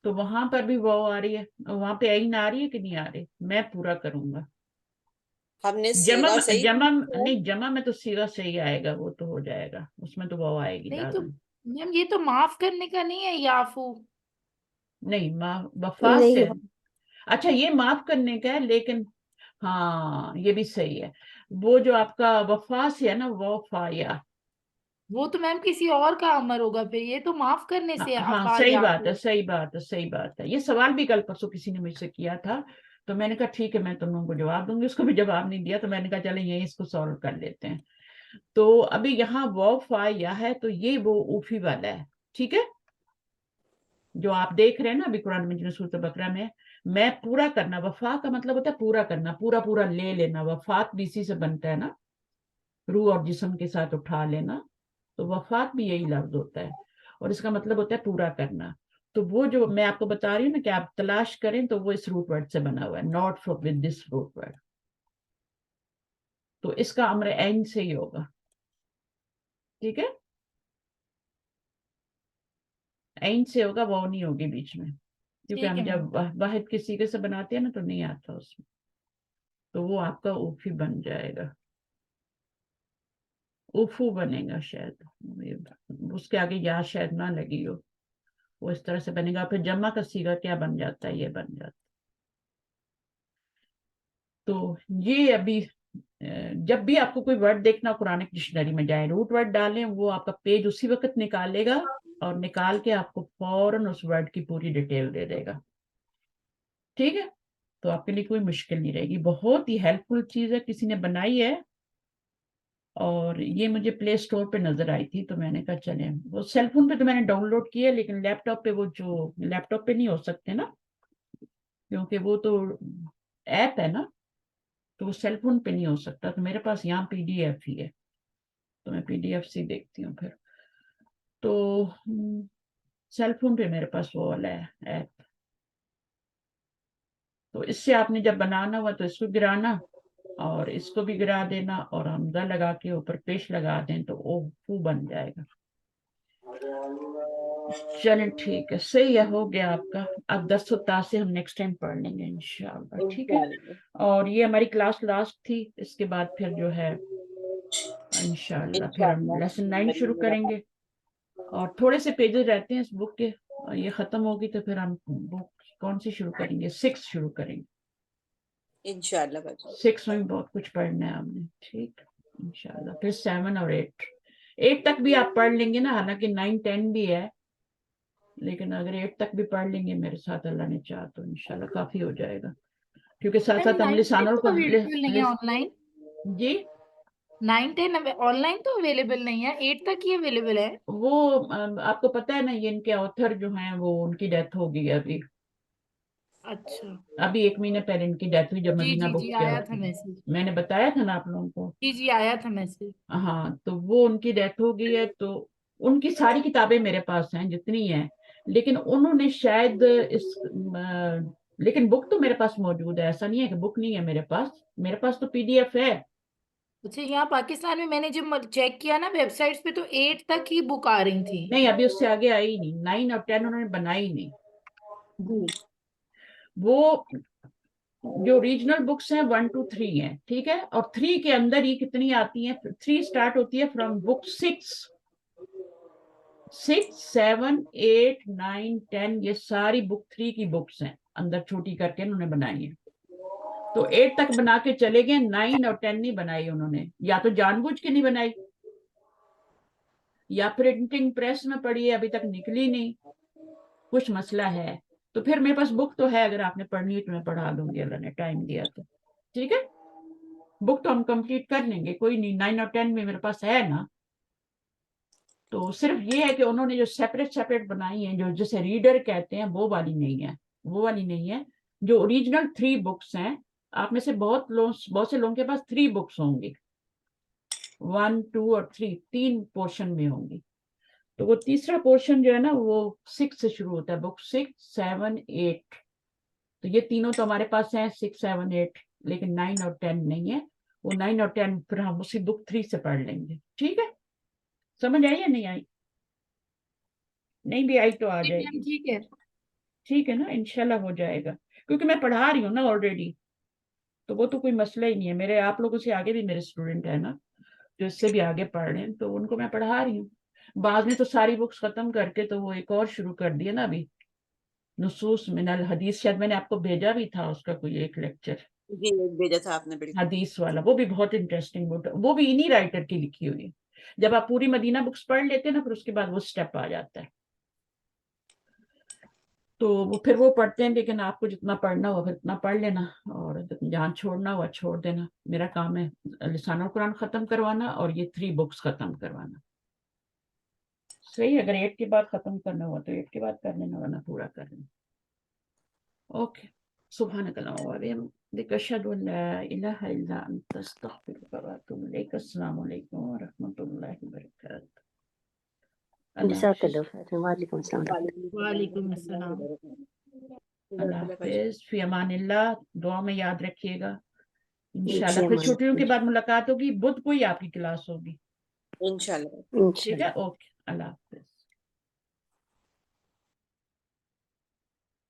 تو وہاں پر بھی واو آ رہی ہے، وہاں پہ عین آ رہی ہے کہ نہیں آ رہی؟ میں پورا کروں گا. ہم نے جمع سیغہ صحیح نہیں، جمع میں تو سیدھا صحیح آئے گا، وہ تو ہو جائے گا، اس میں تو واو آئے گی نہیں تو لازم. میم یہ تو معاف کرنے کا نہیں ہے یافو. نہیں وفا سے. نہیں اچھا یہ معاف کرنے کا ہے، لیکن ہاں یہ بھی صحیح ہے. وہ جو آپ کا وفا سے ہے نا، وفایا. وہ تو میم کسی اور کا امر ہوگا، پھر یہ تو معاف کرنے سے ہاں افا صحیح بات یافو. ہے، صحیح بات ہے، صحیح بات ہے. یہ سوال بھی کل پرسوں کسی نے مجھ سے کیا تھا، تو میں نے کہا ٹھیک ہے میں تم لوگوں کو جواب دوں گی. اس کو بھی جواب نہیں دیا، تو میں نے کہا چلیں یہی اس کو سالو کر لیتے ہیں. تو ابھی یہاں واو فا یا ہے تو یہ وہ اوفی والا ہے. ٹھیک ہے، جو آپ دیکھ رہے ہیں نا ابھی قرآن مجید سورۃ بقرہ میں پورا کرنا. وفا کا مطلب ہوتا ہے پورا کرنا، پورا پورا لے لینا. وفات بھی اسی سے بنتا ہے نا، روح اور جسم کے ساتھ اٹھا لینا. تو وفات بھی یہی لفظ ہوتا ہے، اور اس کا مطلب ہوتا ہے پورا کرنا. تو وہ جو میں آپ کو بتا رہی ہوں نا کہ آپ تلاش کریں تو وہ اس روٹ ورڈ سے بنا ہوا ہے، not with this root word. تو اس کا امر عین سے ہی ہوگا. ٹھیک ہے، عین سے ہوگا، وہ نہیں ہوگی بیچ میں، کیونکہ ٹھیک ہم ہے میم. جب واحد کے سیغے سے بناتے ہیں نا تو نہیں آتا اس میں. تو وہ آپ کا اوفی بن جائے گا، اوفو بنے گا. شاید اس کے آگے یا شاید نہ لگی ہو، وہ اس طرح سے بنے گا. پھر جمع کا سیغہ کیا بن جاتا ہے؟ یہ بن جاتا ہے. تو یہ ابھی جب بھی آپ کو کوئی ورڈ دیکھنا قرآن ڈکشنری میں جائیں، روٹ ورڈ ڈالیں، وہ آپ کا پیج اسی وقت نکالے گا اور نکال کے آپ کو فوراً اس ورڈ کی پوری ڈیٹیل دے دے گا. ٹھیک ہے، تو آپ کے لیے کوئی مشکل نہیں رہے گی. بہت ہی ہیلپ فل چیز ہے، کسی نے بنائی ہے اور یہ مجھے پلے سٹور پہ نظر آئی تھی، تو میں نے کہا چلیں. وہ سیل فون پہ تو میں نے ڈاؤن لوڈ کی ہے، لیکن لیپ ٹاپ پہ وہ جو لیپ ٹاپ پہ نہیں ہو سکتے نا، کیونکہ وہ تو ایپ ہے نا، تو وہ سیل فون پہ نہیں ہو سکتا. تو میرے پاس یہاں پی ڈی ایف ہی ہے، تو میں پی ڈی ایف سے دیکھتی ہوں. پھر تو سیل فون پہ میرے پاس وہ والا ہے ایپ. تو اس سے آپ نے جب بنانا ہوا تو اس کو گرانا اور اس کو بھی گرا دینا اور حمزہ لگا کے اوپر پیش لگا دیں تو اوفو بن جائے گا. چلیں ٹھیک ہے، صحیح ہے، ہو گیا آپ کا. اب 10 و تا سے ہم نیکسٹ ٹائم پڑھ لیں گے انشاءاللہ. ٹھیک ہے، اور یہ ہماری کلاس لاسٹ تھی. اس کے بعد پھر جو ہے انشاءاللہ پھر ہم لیسن 9 شروع کریں گے. اور تھوڑے سے پیجز رہتے ہیں اس بک کے، اور یہ ختم ہوگی تو پھر ہم بک کون سی شروع کریں گے؟ 6 شروع کریں گے. انشاءاللہ. 6 میں بہت کچھ پڑھنا ہے ہم نے. ٹھیک انشاءاللہ. پھر 7 اور 8 تک بھی آپ پڑھ لیں گے نا، حالانکہ 9 10 بھی ہے، لیکن اگر 8 تک بھی پڑھ لیں گے میرے ساتھ اللہ نے چاہ تو انشاءاللہ کافی ہو جائے گا. کیونکہ ساتھ میم ساتھ ہم 9 لسانوں تو کو اویلیبل نہیں ہے آن لائن. جی 9 10 آن لائن تو اویلیبل نہیں ہے، 8 تک ہی اویلیبل ہے. وہ آپ کو پتہ ہے نا، یہ ان کے آتھر جو ہیں وہ ان کی ڈیتھ ہو گئی ابھی اچھا 1 مہینے پہلے ان کی ڈیتھ ہوئی جب جی مدینہ جی بک جی کیا. آیا تھا میسج. میں نے بتایا تھا نا آپ لوگوں کو. جی جی آیا تھا میسج. ہاں تو وہ ان کی ڈیتھ ہو گئی ہے. تو ان کی ساری کتابیں میرے پاس ہیں جتنی ہیں، لیکن انہوں نے شاید اس لیکن بک تو میرے پاس موجود ہے, ایسا نہیں ہے کہ بک نہیں ہے میرے پاس تو PDF ہے. اچھا یہاں پاکستان میں نے جب چیک کیا نا ویب سائٹس پہ تو 8 تک ہی بک آ رہی تھی. نہیں, ابھی اس سے آگے آئی نہیں, 9 اور 10 انہوں نے بنائی نہیں. جی وہ جو ریجنل بکس ہیں 1 to 3 ہیں, ٹھیک ہے, اور 3 کے اندر ہی کتنی آتی ہیں, 3 سٹارٹ ہوتی ہے فرام بک 6, 7, 8, 9, 10, یہ ساری بک 3 کی بکس ہیں, اندر چھوٹی کر کے انہوں نے بنائی ہیں. تو 8 تک بنا کے چلے گئے, 9 اور 10 نہیں بنائی انہوں نے, یا تو جان بوجھ کے نہیں بنائی, یا پرنٹنگ پریس میں پڑی ہے ابھی تک نکلی نہیں, کچھ مسئلہ ہے. تو پھر میرے پاس بک تو ہے, اگر آپ نے پڑھنی ہے تو میں پڑھا دوں گی, اللہ نے ٹائم دیا تو. ٹھیک ہے, بک تو ہم کمپلیٹ کر لیں گے, کوئی نہیں, 9 اور 10 میں میرے پاس ہے نا. تو صرف یہ ہے کہ انہوں نے جو سیپریٹ بنائی ہیں, جو جسے ریڈر کہتے ہیں, وہ والی نہیں ہے. جو اوریجنل 3 بکس ہیں, آپ میں سے بہت سے لوگوں کے پاس 3 بکس ہوں گی, 1, 2 اور 3, 3 پورشن میں ہوں گی. تو وہ تیسرا پورشن جو ہے نا وہ 6 سے شروع ہوتا ہے, بک 6, 7, 8. تو یہ تینوں تو ہمارے پاس ہیں, 6, 7, 8, لیکن 9 اور 10 نہیں ہے. وہ 9 اور 10 پھر ہم اسی بک 3 سے پڑھ لیں گے. ٹھیک ہے, سمجھ آئی یا نہیں آئی؟ نہیں بھی آئی تو آ جائے گی. ٹھیک ہے. ٹھیک ہے نا, انشاءاللہ ہو جائے گا, کیونکہ میں پڑھا رہی ہوں نا آلریڈی, تو وہ تو کوئی مسئلہ ہی نہیں ہے. میرے آپ لوگوں سے آگے بھی میرے اسٹوڈنٹ ہیں نا, جو اس سے بھی آگے پڑھ رہے ہیں, تو ان کو میں پڑھا رہی ہوں. بعض نے تو ساری بکس ختم کر کے تو وہ ایک اور شروع کر دیا نا ابھی, نصوص من الحدیث, شاید میں نے آپ کو بھیجا بھی تھا اس کا کوئی ایک لیکچر, جی بھیجا تھا آپ نے, بالکل حدیث والا, وہ بھی بہت انٹرسٹنگ بک, وہ بھی انہی رائٹر کی لکھی ہوئی ہے. جب آپ پوری مدینہ بکس پڑھ لیتے ہیں نا, پھر اس کے بعد وہ سٹیپ آ جاتا ہے. تو پھر وہ پڑھتے ہیں, لیکن آپ کو جتنا پڑھنا ہوا پھر اتنا پڑھ لینا, اور جہاں چھوڑنا ہوا چھوڑ دینا. میرا کام ہے لسان القرآن ختم کروانا اور یہ 3 بکس ختم کروانا. صحیح, اگر 8 کے بعد ختم کرنا ہوا تو 8 کے بعد کر لینا, ورنہ پورا کر لینا. اوکے, سبحانک اللہم وبحمدک, اشہد ان لا الہ الا انت, استغفرک واتوب الیک. السلام علیکم ورحمۃ اللہ وبرکاتہ. اللہ جزاک حافظ. اللہ خیر. وعلیکم السلام. وعلیکم السلام. اللہ حافظ, فی امان اللہ. دعا میں یاد رکھیے گا. انشاءاللہ جی پھر امان چھٹیوں کے بعد ملاقات ہوگی, بدھ کو ہی آپ کی کلاس ہوگی. انشاءاللہ. ٹھیک ہے, انشاءاللہ. اوکے, اللہ حافظ.